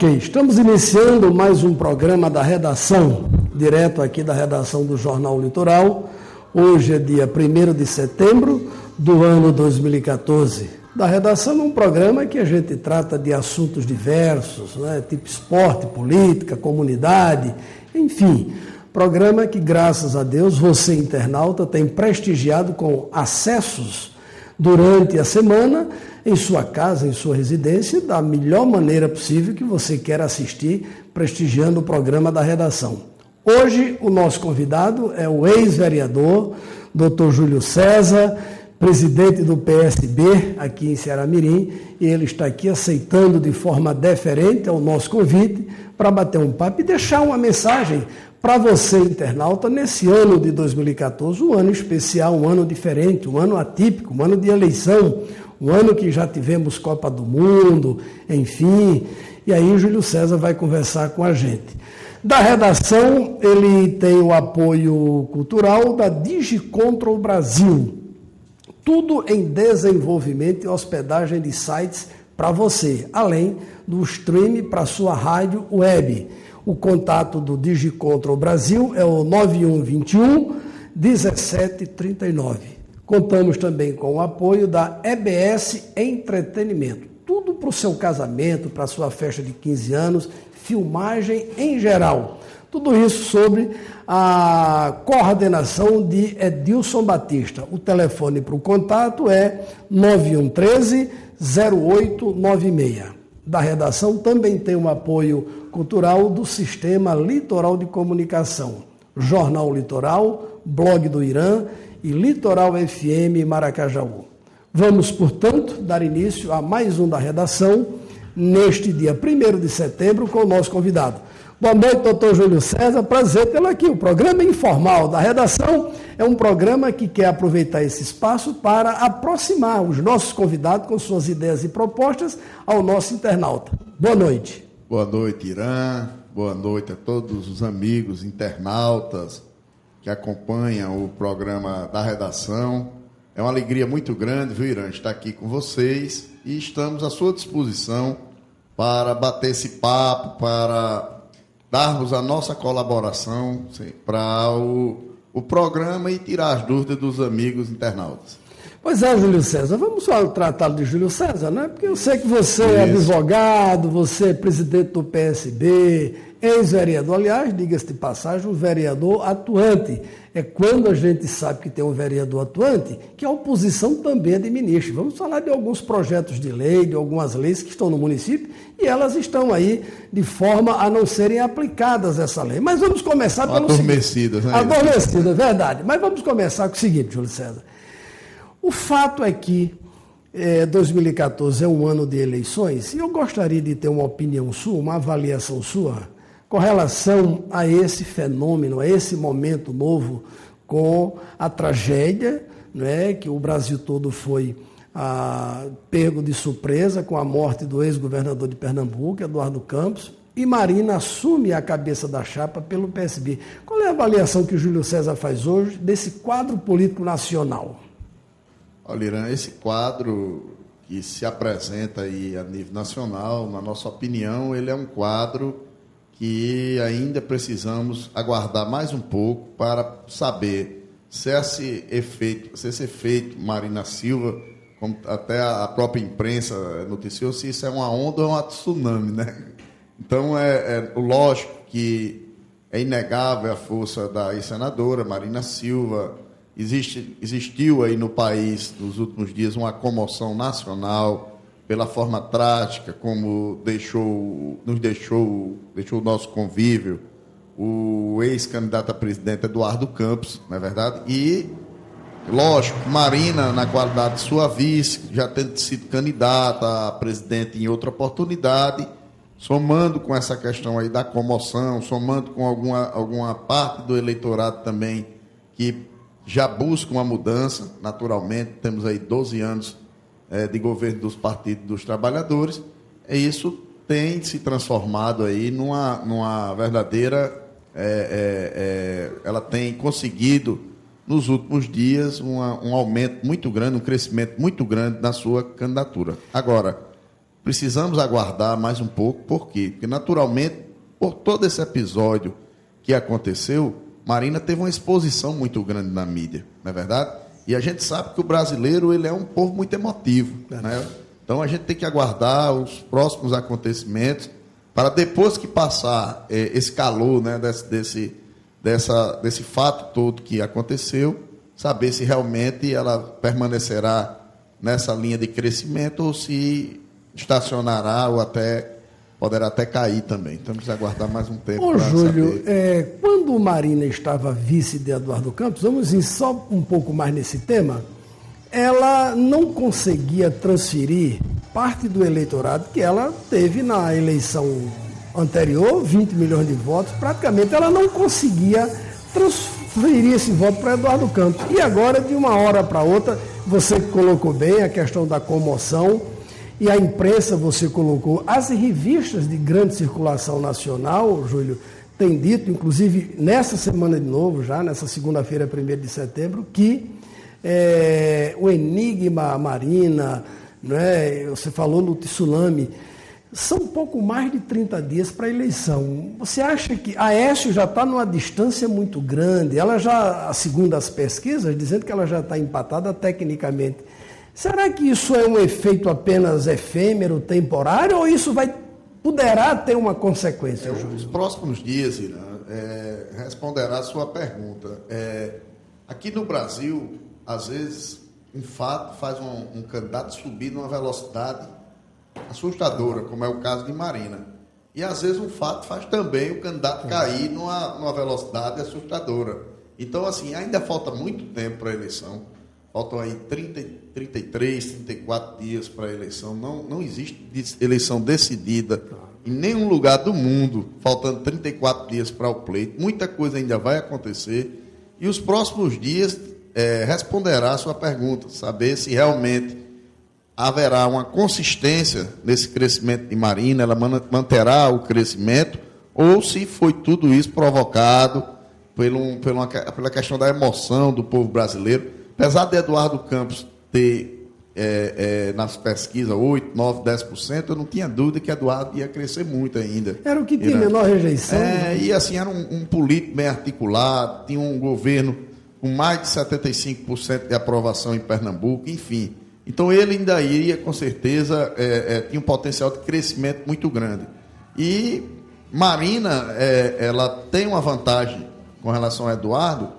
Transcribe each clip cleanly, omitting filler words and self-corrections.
Ok, estamos iniciando mais um programa da redação, direto aqui da redação do Jornal Litoral. Hoje é dia 1º de setembro do ano 2014. Da redação é um programa que a gente trata de assuntos diversos, né, tipo esporte, política, comunidade, enfim. Programa que, graças a Deus, você, internauta, tem prestigiado com acessos durante a semana, em sua casa, em sua residência, da melhor maneira possível que você quer assistir, prestigiando o programa da redação. Hoje, o nosso convidado é o ex-vereador, Dr. Júlio César, presidente do PSB aqui em Ceará-Mirim, e ele está aqui aceitando de forma deferente ao nosso convite para bater um papo e deixar uma mensagem para você, internauta, nesse ano de 2014, um ano especial, um ano diferente, um ano atípico, um ano de eleição, um ano que já tivemos Copa do Mundo, enfim. E aí o Júlio César vai conversar com a gente. Da redação, ele tem o apoio cultural da DigiControl Brasil. Tudo em desenvolvimento e hospedagem de sites para você, além do stream para sua rádio web. O contato do DigiControl Brasil é o 9121 1739. Contamos também com o apoio da EBS Entretenimento. Tudo para o seu casamento, para a sua festa de 15 anos, filmagem em geral. Tudo isso sobre a coordenação de Edilson Batista. O telefone para o contato é 9113-0896. Da redação também tem um apoio cultural do Sistema Litoral de Comunicação, Jornal Litoral, Blog do Irã e Litoral FM Maracajaú. Vamos, portanto, dar início a mais um da redação, neste dia 1º de setembro, com o nosso convidado. Boa noite, doutor Júlio César, prazer tê-lo aqui. O programa informal da redação é um programa que quer aproveitar esse espaço para aproximar os nossos convidados com suas ideias e propostas ao nosso internauta. Boa noite. Boa noite, Irã. Boa noite a todos os amigos internautas que acompanham o programa da redação. É uma alegria muito grande, viu, Irã, estar aqui com vocês e estamos à sua disposição para bater esse papo, para darmos a nossa colaboração para o programa e tirar as dúvidas dos amigos internautas. Pois é, Júlio César, vamos só tratá-lo de Júlio César, né? Porque eu sei que você é advogado, você é presidente do PSB, ex-vereador, aliás, diga-se de passagem, um vereador atuante. É quando a gente sabe que tem um vereador atuante que a oposição também administra. Vamos falar de alguns projetos de lei, de algumas leis que estão no município e elas estão aí de forma a não serem aplicadas essa lei. Mas vamos começar pelo adormecidas, seguinte. Né? Adormecidas, é verdade. Mas vamos começar com o seguinte, Júlio César. O fato é que 2014 é um ano de eleições e eu gostaria de ter uma opinião sua, uma avaliação sua, com relação a esse fenômeno, a esse momento novo, com a tragédia, né, que o Brasil todo foi pego de surpresa com a morte do ex-governador de Pernambuco, Eduardo Campos, e Marina assume a cabeça da chapa pelo PSB. Qual é a avaliação que o Júlio César faz hoje desse quadro político nacional? Olha, Irã, esse quadro que se apresenta aí a nível nacional, na nossa opinião, ele é um quadro que ainda precisamos aguardar mais um pouco para saber se esse efeito Marina Silva, como até a própria imprensa noticiou, se isso é uma onda ou uma tsunami, né? Então, lógico que é inegável a força da ex-senadora Marina Silva. Existiu aí no país, nos últimos dias, uma comoção nacional pela forma trágica como nos deixou o nosso convívio o ex-candidato a presidente Eduardo Campos, não é verdade? E, lógico, Marina, na qualidade de sua vice, já tendo sido candidata a presidente em outra oportunidade, somando com essa questão aí da comoção, somando com alguma parte do eleitorado também que já busca uma mudança, naturalmente, temos aí 12 anos de governo dos partidos dos trabalhadores, e isso tem se transformado aí numa verdadeira... ela tem conseguido, nos últimos dias, um aumento muito grande, um crescimento muito grande na sua candidatura. Agora, precisamos aguardar mais um pouco. Por quê? Porque, naturalmente, por todo esse episódio que aconteceu, Marina teve uma exposição muito grande na mídia, não é verdade? E a gente sabe que o brasileiro ele é um povo muito emotivo, né? Então, a gente tem que aguardar os próximos acontecimentos para, depois que passar esse calor, né, desse fato todo que aconteceu, saber se realmente ela permanecerá nessa linha de crescimento ou se estacionará ou poderá até cair também. Temos que aguardar mais um tempo. Ô, Júlio, quando Marina estava vice de Eduardo Campos, vamos ir só um pouco mais nesse tema, ela não conseguia transferir parte do eleitorado que ela teve na eleição anterior, 20 milhões de votos, praticamente ela não conseguia transferir esse voto para Eduardo Campos. E agora, de uma hora para outra, você colocou bem a questão da comoção, e a imprensa você colocou, as revistas de grande circulação nacional, Júlio, tem dito, inclusive nessa semana de novo, já nessa segunda-feira, 1º de setembro, que o enigma Marina, né, você falou no tsunami, são pouco mais de 30 dias para a eleição. Você acha que a Aécio já está numa distância muito grande? Ela já, segundo as pesquisas, dizendo que ela já está empatada tecnicamente. Será que isso é um efeito apenas efêmero, temporário, ou isso poderá ter uma consequência, Júlio? Nos próximos dias, Irã, responderá a sua pergunta. Aqui no Brasil, às vezes, um fato faz um candidato subir numa velocidade assustadora, como é o caso de Marina. E, às vezes, um fato faz também o candidato cair numa velocidade assustadora. Então, assim, ainda falta muito tempo para a eleição. Faltam aí 33, 34 dias para a eleição. Não existe eleição decidida em nenhum lugar do mundo, faltando 34 dias para o pleito. Muita coisa ainda vai acontecer. E os próximos dias responderá a sua pergunta, saber se realmente haverá uma consistência nesse crescimento de Marina, ela manterá o crescimento, ou se foi tudo isso provocado pela questão da emoção do povo brasileiro. Apesar de Eduardo Campos ter, nas pesquisas, 8%, 9%, 10%, eu não tinha dúvida que Eduardo ia crescer muito ainda. Era o que tinha menor rejeição. E assim, era um político bem articulado, tinha um governo com mais de 75% de aprovação em Pernambuco, enfim. Então, ele ainda iria, com certeza, tinha um potencial de crescimento muito grande. E Marina, ela tem uma vantagem com relação a Eduardo,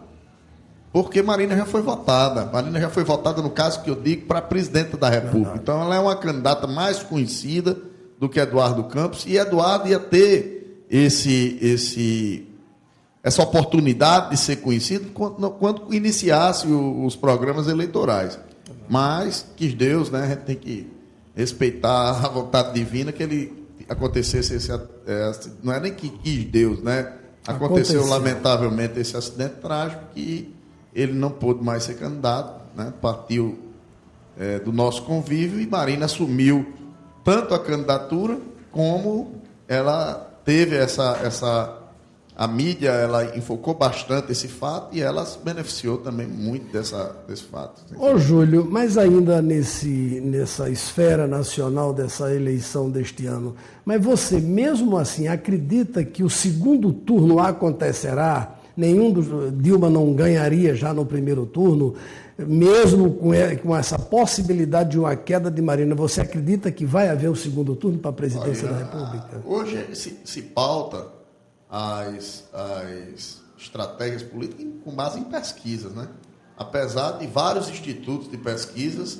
porque Marina já foi votada. Marina já foi votada, no caso que eu digo, para presidente da República. Então, ela é uma candidata mais conhecida do que Eduardo Campos, e Eduardo ia ter essa oportunidade de ser conhecido quando iniciasse os programas eleitorais. Mas, quis Deus, né, a gente tem que respeitar a vontade divina que ele acontecesse não é nem que quis Deus, né? Aconteceu lamentavelmente esse acidente trágico que ele não pôde mais ser candidato, né? Partiu do nosso convívio, e Marina assumiu tanto a candidatura como ela teve a mídia, ela enfocou bastante esse fato e ela se beneficiou também muito desse fato. Ô, Júlio, mas ainda nessa esfera nacional dessa eleição deste ano, mas você mesmo assim acredita que o segundo turno acontecerá? Dilma não ganharia já no primeiro turno, mesmo com essa possibilidade de uma queda de Marina? Você acredita que vai haver um segundo turno para a presidência da República? Hoje se pauta as estratégias políticas com base em pesquisas, né? Apesar de vários institutos de pesquisas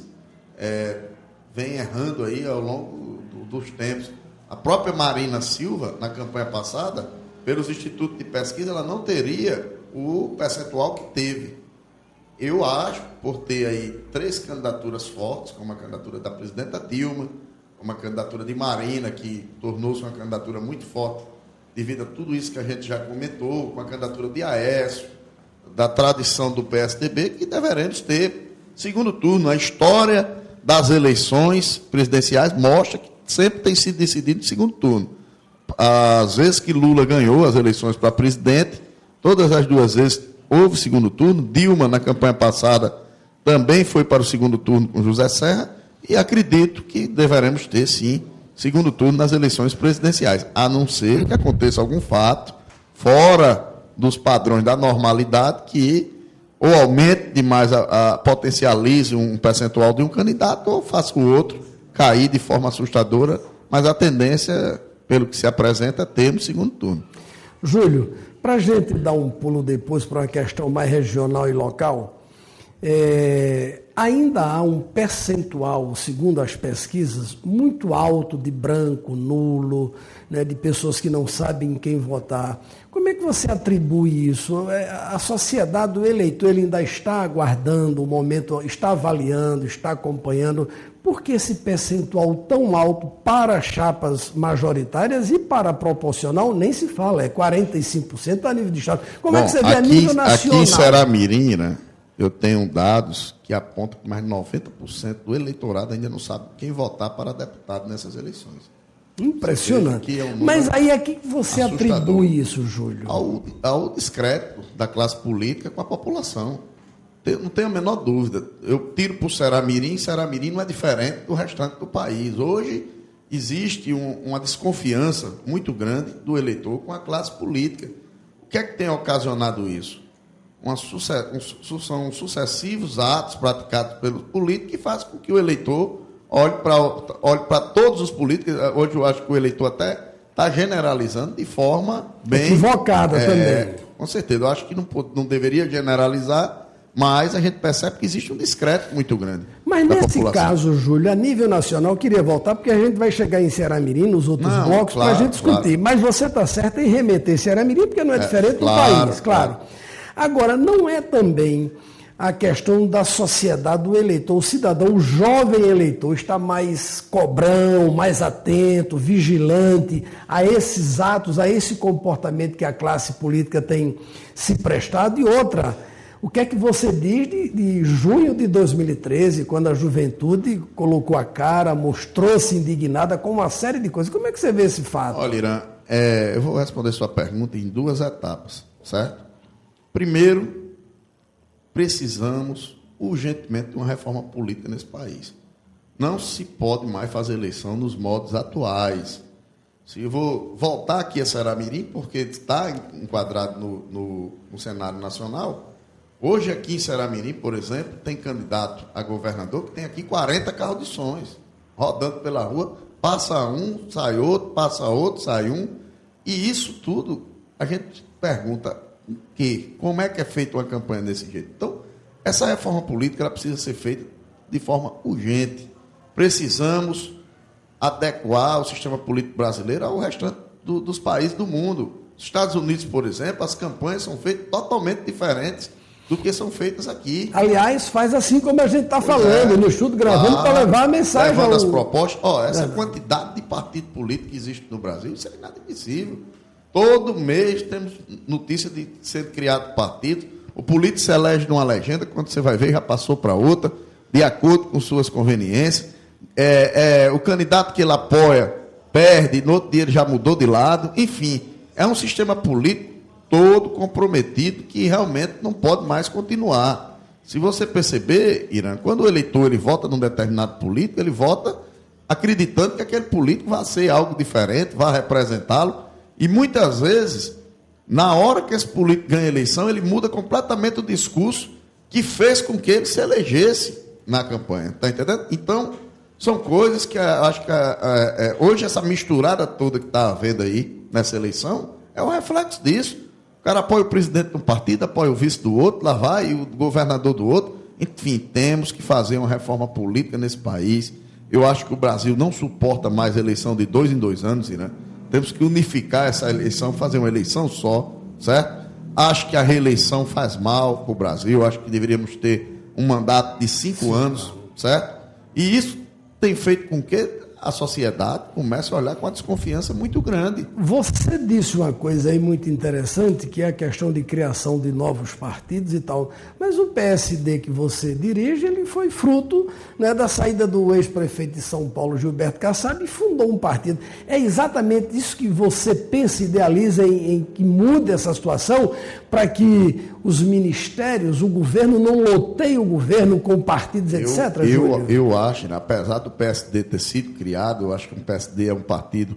vêm errando aí ao longo dos tempos. A própria Marina Silva, na campanha passada, pelos institutos de pesquisa, ela não teria o percentual que teve. Eu acho, por ter aí 3 candidaturas fortes, como a candidatura da presidenta Dilma, como a candidatura de Marina, que tornou-se uma candidatura muito forte, devido a tudo isso que a gente já comentou, com a candidatura de Aécio, da tradição do PSDB, que deveremos ter segundo turno. A história das eleições presidenciais mostra que sempre tem sido decidido em segundo turno. As vezes que Lula ganhou as eleições para presidente, todas as 2 vezes houve segundo turno. Dilma, na campanha passada, também foi para o segundo turno com José Serra, e acredito que deveremos ter, sim, segundo turno nas eleições presidenciais, a não ser que aconteça algum fato fora dos padrões da normalidade que ou aumente demais, potencialize um percentual de um candidato ou faça o outro cair de forma assustadora, mas a tendência, pelo que se apresenta, é termos segundo turno. Júlio, para a gente dar um pulo depois para uma questão mais regional e local, ainda há um percentual, segundo as pesquisas, muito alto de branco, nulo, né, de pessoas que não sabem em quem votar. Como é que você atribui isso? A sociedade, o eleitor, ele ainda está aguardando o momento, está avaliando, está acompanhando. Por que esse percentual tão alto para chapas majoritárias e para proporcional nem se fala, é 45% a nível de chapa. Como é que você vê a nível nacional? Aqui em Ceará-Mirim, né, eu tenho dados que apontam que mais de 90% do eleitorado ainda não sabe quem votar para deputado nessas eleições. Impressionante. Mas aí a que você atribui isso, Júlio? Ao descrédito da classe política com a população. Não tenho a menor dúvida. Eu tiro para o Ceará-Mirim não é diferente do restante do país. Hoje existe uma desconfiança muito grande do eleitor com a classe política. O que é que tem ocasionado isso? São sucessivos atos praticados pelos políticos que fazem com que o eleitor olhe para todos os políticos. Hoje eu acho que o eleitor até está generalizando de forma bem... equivocada também. Com certeza. Eu acho que não deveria generalizar, mas a gente percebe que existe um descrédito muito grande. Mas nesse caso, Júlio, a nível nacional, eu queria voltar, porque a gente vai chegar em Ceará-Mirim, nos outros blocos, para a gente discutir. Claro. Mas você está certo em remeter Ceará-Mirim, porque não é diferente do país, claro. Agora, não é também a questão da sociedade, do eleitor, o cidadão, o jovem eleitor está mais cobrão, mais atento, vigilante a esses atos, a esse comportamento que a classe política tem se prestado. E outra, o que é que você diz de junho de 2013, quando a juventude colocou a cara, mostrou-se indignada com uma série de coisas? Como é que você vê esse fato? Olha, Irã, eu vou responder sua pergunta em duas etapas, certo? Primeiro, precisamos urgentemente de uma reforma política nesse país. Não se pode mais fazer eleição nos modos atuais. Se eu vou voltar aqui a Ceará-Mirim, porque está enquadrado no cenário nacional, hoje aqui em Ceará-Mirim, por exemplo, tem candidato a governador que tem aqui 40 carros de sons, rodando pela rua, passa um, sai outro, passa outro, sai um, e isso tudo a gente pergunta como é que é feita uma campanha desse jeito. Então, essa reforma política ela precisa ser feita de forma urgente. Precisamos adequar o sistema político brasileiro ao restante dos países do mundo. Nos Estados Unidos, por exemplo, as campanhas são feitas totalmente diferentes do que são feitas aqui. Aliás, faz assim como a gente está falando, no estudo gravando para levar a mensagem. Levando as propostas. Essa quantidade de partido político que existe no Brasil, isso é inadmissível. Todo mês temos notícia de ser criado partido. O político se elege numa legenda, quando você vai ver, já passou para outra, de acordo com suas conveniências. O candidato que ele apoia perde, no outro dia ele já mudou de lado. Enfim, é um sistema político todo comprometido que realmente não pode mais continuar. Se você perceber, Irã, quando o eleitor ele vota num determinado político, ele vota acreditando que aquele político vai ser algo diferente, vai representá-lo. E muitas vezes, na hora que esse político ganha a eleição, ele muda completamente o discurso que fez com que ele se elegesse na campanha. Está entendendo? Então, são coisas que acho que hoje essa misturada toda que está havendo aí nessa eleição é um reflexo disso. O cara apoia o presidente de um partido, apoia o vice do outro, lá vai, e o governador do outro. Enfim, temos que fazer uma reforma política nesse país. Eu acho que o Brasil não suporta mais eleição de 2 em 2 anos, né? Temos que unificar essa eleição, fazer uma eleição só, certo? Acho que a reeleição faz mal para o Brasil, acho que deveríamos ter um mandato de 5 anos, certo? E isso tem feito com que a sociedade comece a olhar com uma desconfiança muito grande. Você disse uma coisa aí muito interessante, que é a questão de criação de novos partidos e tal. Mas o PSD que você dirige, ele foi fruto, né, da saída do ex-prefeito de São Paulo, Gilberto Kassab, e fundou um partido. É exatamente isso que você pensa, idealiza em que mude essa situação, para que os ministérios, o governo, não loteie o governo com partidos, etc., eu acho, né, apesar do PSD ter sido criado, criado. Eu acho que o PSD é um partido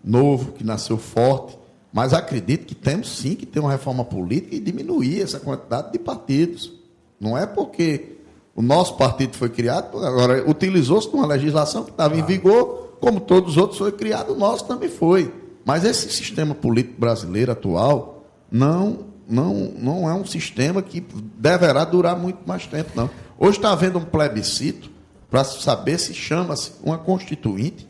novo, que nasceu forte, mas acredito que temos sim que ter uma reforma política e diminuir essa quantidade de partidos. Não é porque o nosso partido foi criado, agora utilizou-se de uma legislação que estava em vigor, como todos os outros foi criado, o nosso também foi. Mas esse sistema político brasileiro atual não é um sistema que deverá durar muito mais tempo, não. Hoje está havendo um plebiscito para saber se chama-se uma constituinte,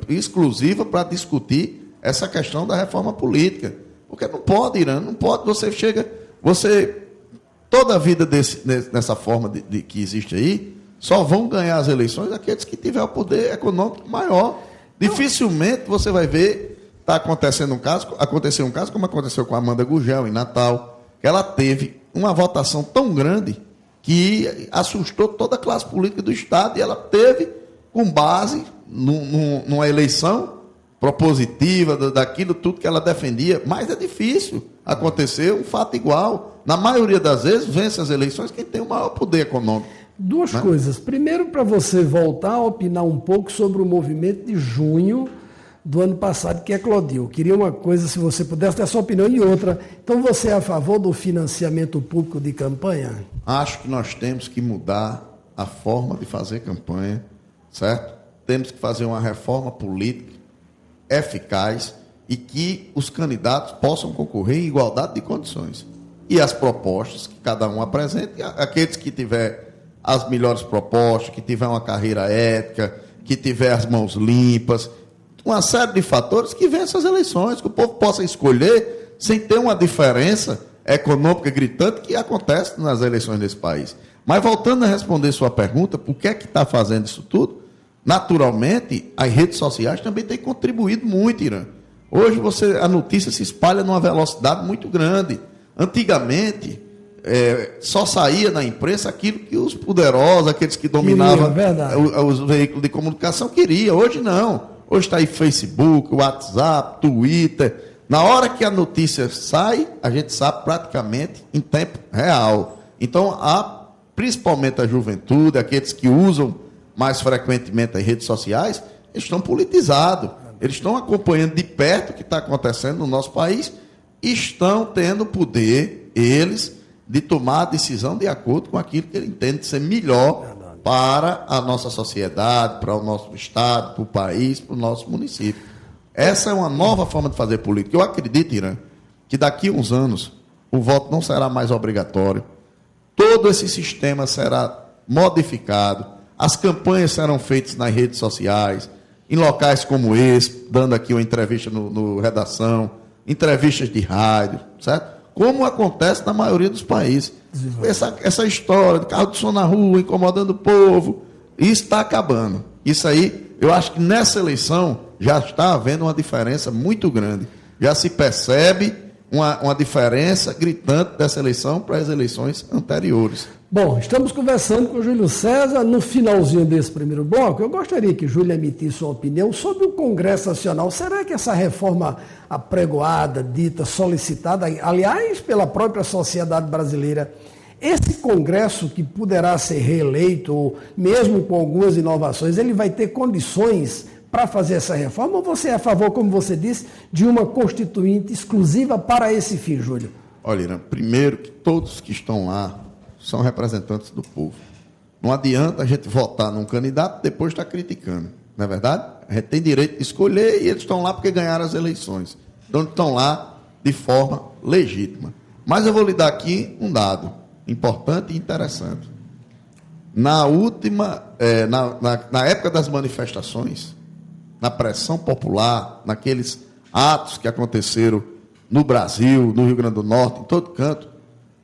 exclusiva para discutir essa questão da reforma política. Porque não pode, Irã, não pode, toda a vida nessa forma que existe aí, só vão ganhar as eleições aqueles que tiverem o poder econômico maior. Dificilmente você vai ver, aconteceu um caso como aconteceu com a Amanda Gurgel em Natal, que ela teve uma votação tão grande que assustou toda a classe política do Estado, e ela teve, com base numa eleição propositiva, daquilo tudo que ela defendia, mas é difícil acontecer um fato igual. Na maioria das vezes, vence as eleições quem tem o maior poder econômico. Duas coisas. Primeiro, para você voltar a opinar um pouco sobre o movimento de junho do ano passado, que eclodiu. Queria uma coisa, se você pudesse ter a sua opinião, e outra. Então, você é a favor do financiamento público de campanha? Acho que nós temos que mudar a forma de fazer campanha, certo? Temos que fazer uma reforma política eficaz e que os candidatos possam concorrer em igualdade de condições. E as propostas que cada um apresente, aqueles que tiver as melhores propostas, que tiver uma carreira ética, que tiver as mãos limpas, uma série de fatores que vençam as eleições, que o povo possa escolher sem ter uma diferença econômica gritante que acontece nas eleições desse país. Mas voltando a responder sua pergunta, por que é que está fazendo isso tudo? Naturalmente, as redes sociais também têm contribuído muito, Irã. Hoje a notícia se espalha numa velocidade muito grande. Antigamente, só saía na imprensa aquilo que os poderosos, aqueles que dominavam os veículos de comunicação queriam. Hoje não. Hoje está aí Facebook, WhatsApp, Twitter. Na hora que a notícia sai, a gente sabe praticamente em tempo real. Então, principalmente a juventude, aqueles que usam mais frequentemente as redes sociais, eles estão politizados. Eles estão acompanhando de perto o que está acontecendo no nosso país e estão tendo poder, eles, de tomar a decisão de acordo com aquilo que ele entende ser melhor para a nossa sociedade, para o nosso estado, para o país, para o nosso município. Essa é uma nova forma de fazer política. Eu acredito, Irã, que daqui a uns anos o voto não será mais obrigatório, todo esse sistema será modificado, as campanhas serão feitas nas redes sociais, em locais como esse, dando aqui uma entrevista no Redação, entrevistas de rádio, certo? Como acontece na maioria dos países. Essa história de carro de som na rua, incomodando o povo, isso está acabando. Isso aí, eu acho que nessa eleição já está havendo uma diferença muito grande. Já se percebe uma diferença gritante dessa eleição para as eleições anteriores. Bom, estamos conversando com o Júlio César. No finalzinho desse primeiro bloco, eu gostaria que o Júlio emitisse sua opinião sobre o Congresso Nacional. Será que essa reforma apregoada, dita, solicitada, aliás, pela própria sociedade brasileira, esse Congresso que poderá ser reeleito, ou mesmo com algumas inovações, ele vai ter condições para fazer essa reforma? Ou você é a favor, como você disse, de uma constituinte exclusiva para esse fim, Júlio? Olha, Irã, primeiro que todos que estão lá são representantes do povo. Não adianta a gente votar num candidato e depois estar criticando. Não é verdade? A gente tem direito de escolher e eles estão lá porque ganharam as eleições. Então, estão lá de forma legítima. Mas eu vou lhe dar aqui um dado importante e interessante. Na época das manifestações, na pressão popular, naqueles atos que aconteceram no Brasil, no Rio Grande do Norte, em todo canto,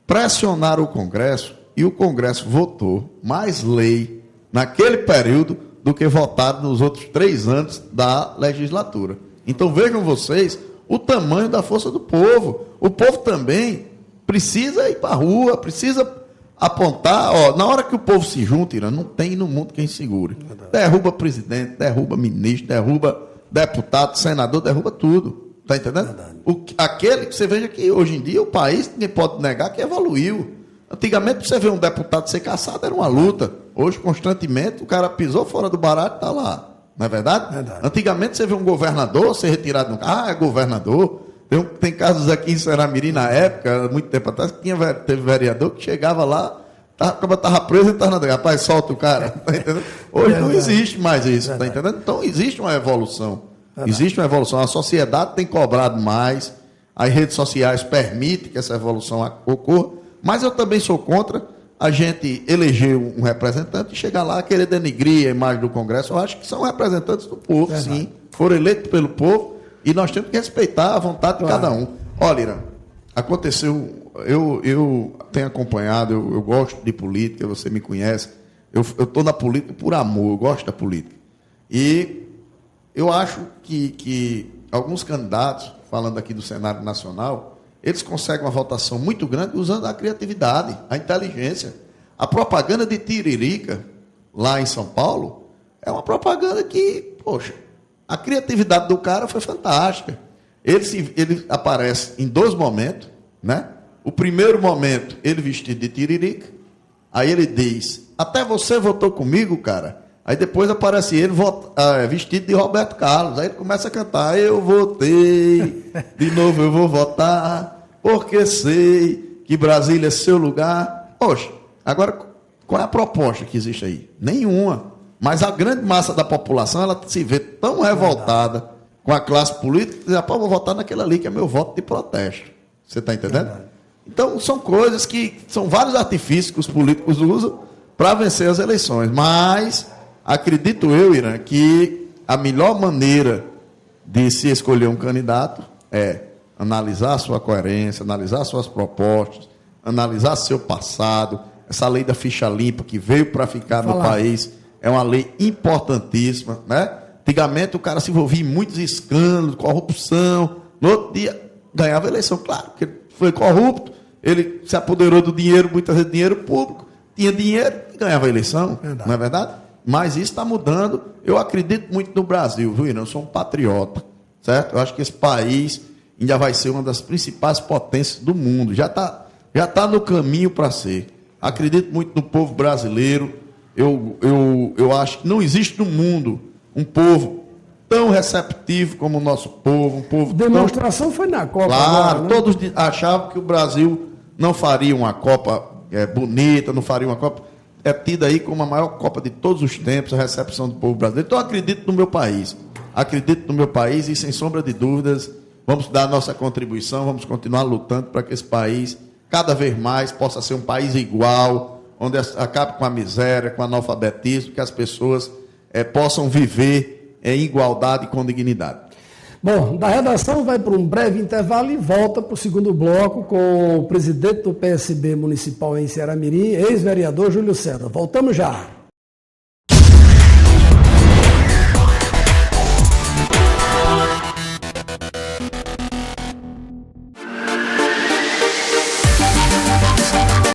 pressionaram o Congresso e o Congresso votou mais lei naquele período do que votado nos outros 3 anos da legislatura. Então vejam vocês o tamanho da força do povo. O povo também precisa ir para a rua, precisa apontar. Na hora que o povo se junta, Irã, não tem no mundo quem segure. Derruba presidente, derruba ministro, derruba deputado, senador, derruba tudo. Está entendendo? Aquele que você veja que hoje em dia o país, ninguém pode negar que evoluiu. Antigamente, para você ver um deputado ser caçado, era uma luta. Hoje, constantemente, o cara pisou fora do barato e está lá. Não é verdade? Verdade? Antigamente, você vê um governador ser retirado no carro. Ah, é governador. Tem casos aqui em Ceramiri, na época, muito tempo atrás, que teve vereador que chegava lá, estava preso e estava na... Rapaz, solta o cara. Tá entendendo? Hoje não existe mais isso. Tá entendendo? Então, existe uma evolução. Existe uma evolução. A sociedade tem cobrado mais. As redes sociais permitem que essa evolução ocorra. Mas eu também sou contra a gente eleger um representante e chegar lá a querer denegrir a imagem do Congresso. Eu acho que são representantes do povo, sim. Foram eleitos pelo povo e nós temos que respeitar a vontade de cada um. Olha, Irã, aconteceu... Eu tenho acompanhado, eu gosto de política, você me conhece. Eu estou na política por amor, eu gosto da política. E eu acho que alguns candidatos, falando aqui do cenário nacional, eles conseguem uma votação muito grande usando a criatividade, a inteligência. A propaganda de Tiririca, lá em São Paulo, é uma propaganda que, poxa, a criatividade do cara foi fantástica. Ele aparece em 2 momentos, né? O primeiro momento, ele vestido de Tiririca, aí ele diz, até você votou comigo, cara. Aí depois aparece ele vestido de Roberto Carlos. Aí ele começa a cantar, eu votei, de novo eu vou votar, porque sei que Brasília é seu lugar. Poxa, agora, qual é a proposta que existe aí? Nenhuma. Mas a grande massa da população, ela se vê tão revoltada com a classe política, que diz, pô, vou votar naquele ali, que é meu voto de protesto. Você está entendendo? Então, são coisas que, são vários artifícios que os políticos usam para vencer as eleições. Mas... acredito eu, Irã, que a melhor maneira de se escolher um candidato é analisar a sua coerência, analisar suas propostas, analisar seu passado. Essa lei da ficha limpa que veio para ficar no país é uma lei importantíssima, né? Antigamente o cara se envolvia em muitos escândalos, corrupção, no outro dia ganhava a eleição, claro, porque ele foi corrupto, ele se apoderou do dinheiro, muitas vezes dinheiro público, tinha dinheiro e ganhava a eleição, não é verdade? Mas isso está mudando. Eu acredito muito no Brasil, viu, Irã? Eu sou um patriota, certo? Eu acho que esse país ainda vai ser uma das principais potências do mundo. Já tá no caminho para ser. Acredito muito no povo brasileiro. Eu acho que não existe no mundo um povo tão receptivo como o nosso povo. Um povo demonstração foi na Copa. Claro, agora, né? Todos achavam que o Brasil não faria uma Copa bonita, não faria uma Copa... É tida aí como a maior Copa de todos os tempos, a recepção do povo brasileiro. Então, eu acredito no meu país. Acredito no meu país e, sem sombra de dúvidas, vamos dar a nossa contribuição, vamos continuar lutando para que esse país, cada vez mais, possa ser um país igual, onde acabe com a miséria, com o analfabetismo, que as pessoas possam viver em igualdade e com dignidade. Bom, da redação vai para um breve intervalo e volta para o segundo bloco com o presidente do PSB municipal em Ceramiri, ex-vereador Júlio César. Voltamos já.